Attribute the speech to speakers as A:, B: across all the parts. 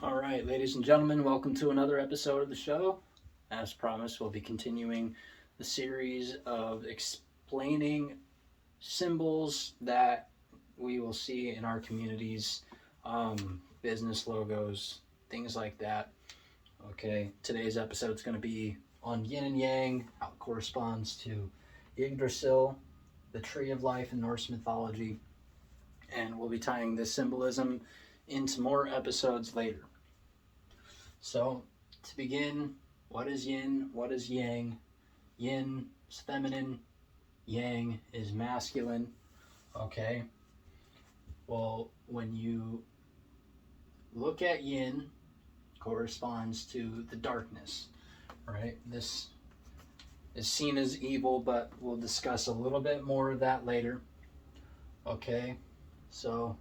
A: All right, ladies and gentlemen, welcome to another episode of the show. As promised, we'll be continuing the series of explaining symbols that we will see in our communities, business logos, things like that. Okay, today's episode is going to be on Yin and Yang, how it corresponds to Yggdrasil, the tree of life in Norse mythology, and we'll be tying this symbolism into more episodes later. So, to begin, what is yin? What is yang? Yin is feminine, yang is masculine. Okay? Well, when you look at yin, corresponds to the darkness, right? This is seen as evil, but we'll discuss a little bit more of that later. Okay? So,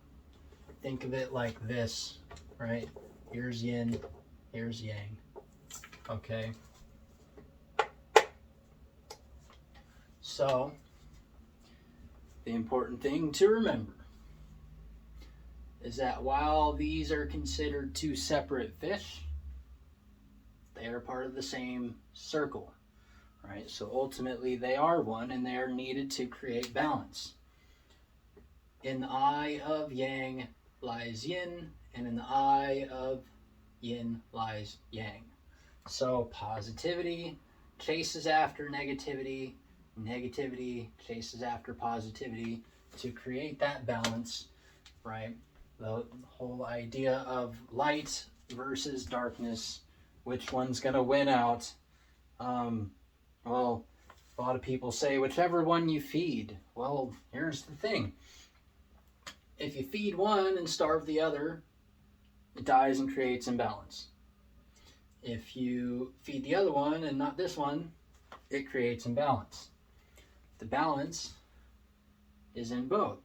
A: think of it like this, right? Here's yin, here's yang. Okay. So, the important thing to remember is that while these are considered two separate fish, they are part of the same circle, right? So ultimately they are one and they are needed to create balance. In the eye of yang lies yin, and in the eye of yin lies yang. So positivity chases after negativity, negativity chases after positivity to create that balance, right? The whole idea of light versus darkness, which one's going to win out? Well, a lot of people say whichever one you feed. Well, here's the thing. If you feed one and starve the other, it dies and creates imbalance. If you feed the other one and not this one, it creates imbalance. The balance is in both.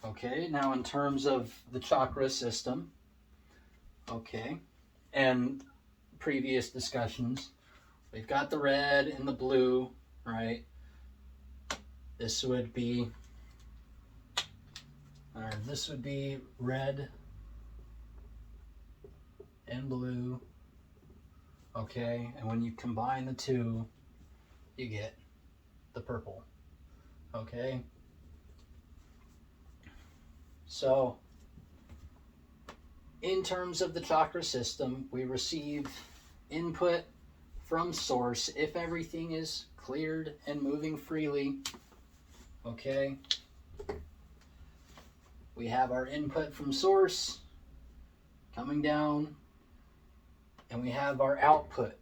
A: Okay, now in terms of the chakra system, okay, and previous discussions, we've got the red and the blue, right? This would be red and blue, okay, and when you combine the two, you get the purple, okay? So, in terms of the chakra system, we receive input from source if everything is cleared and moving freely, okay? We have our input from source coming down, and we have our output.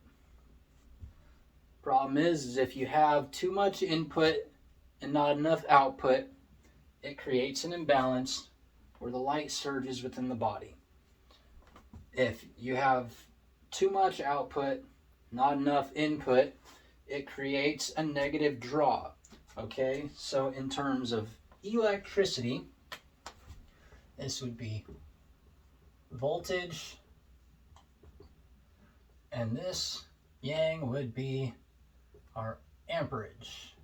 A: Problem is if you have too much input and not enough output, it creates an imbalance where the light surges within the body. If you have too much output, not enough input, it creates a negative draw. Okay, so in terms of electricity, this would be voltage, and this yang would be our amperage.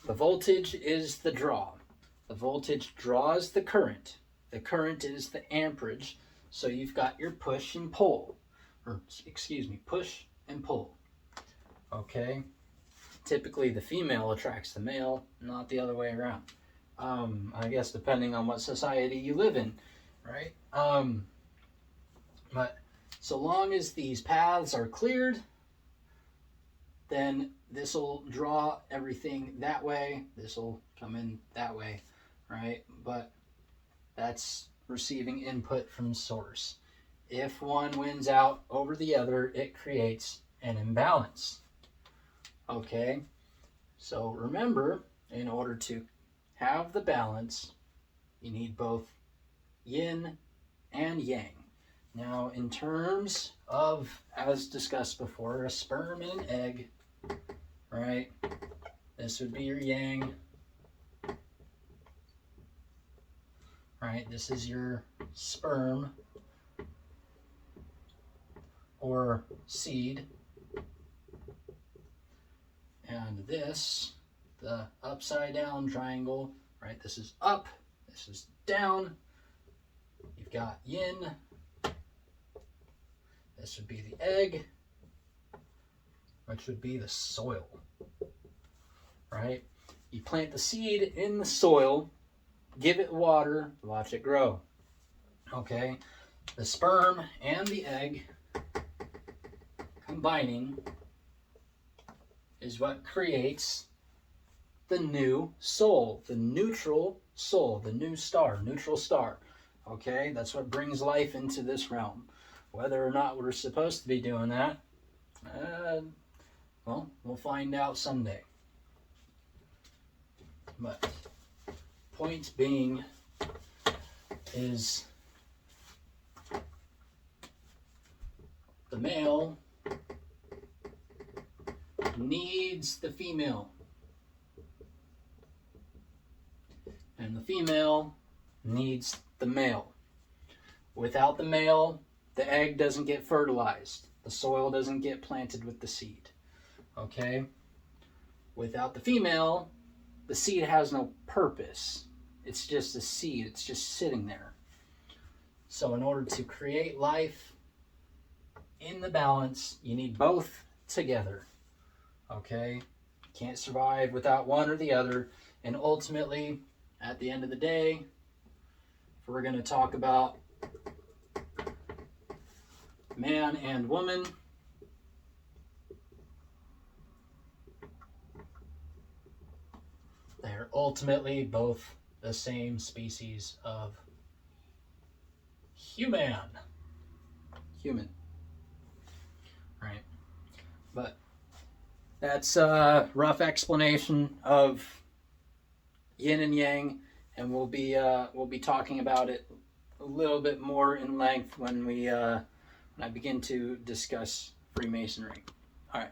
A: The voltage is the draw. The voltage draws the current. The current is the amperage. So you've got your push and pull. Push and pull. Okay? Typically the female attracts the male, not the other way around. I guess depending on what society you live in, right? But so long as these paths are cleared, then this will draw everything that way. This will come in that way, right? But that's receiving input from source. If one wins out over the other, it creates an imbalance. Okay? So remember, in order to have the balance, you need both yin and yang. Now, in terms of, as discussed before, a sperm and an egg, right? This would be your yang. Right? This is your sperm or seed. And this, the upside down triangle, right? This is up, this is down. got yin. This would be the egg, which would be the soil, right? You plant the seed in the soil, give it water, watch it grow, okay? The sperm and the egg combining is what creates the new soul, the neutral soul, the new star, neutral star, okay? That's what brings life into this realm. Whether or not we're supposed to be doing that, well, we'll find out someday. But point being is the male needs the female, and the female needs the male. Without the male, the egg doesn't get fertilized. The soil doesn't get planted with the seed. Okay? Without the female, the seed has no purpose. It's just a seed. It's just sitting there. So in order to create life in the balance, you need both together. Okay? Can't survive without one or the other. And ultimately, at the end of the day, if we're going to talk about man and woman, they're ultimately both the same species of human. Right? But that's a rough explanation of yin and yang, and we'll be talking about it a little bit more in length when I begin to discuss Freemasonry. All right.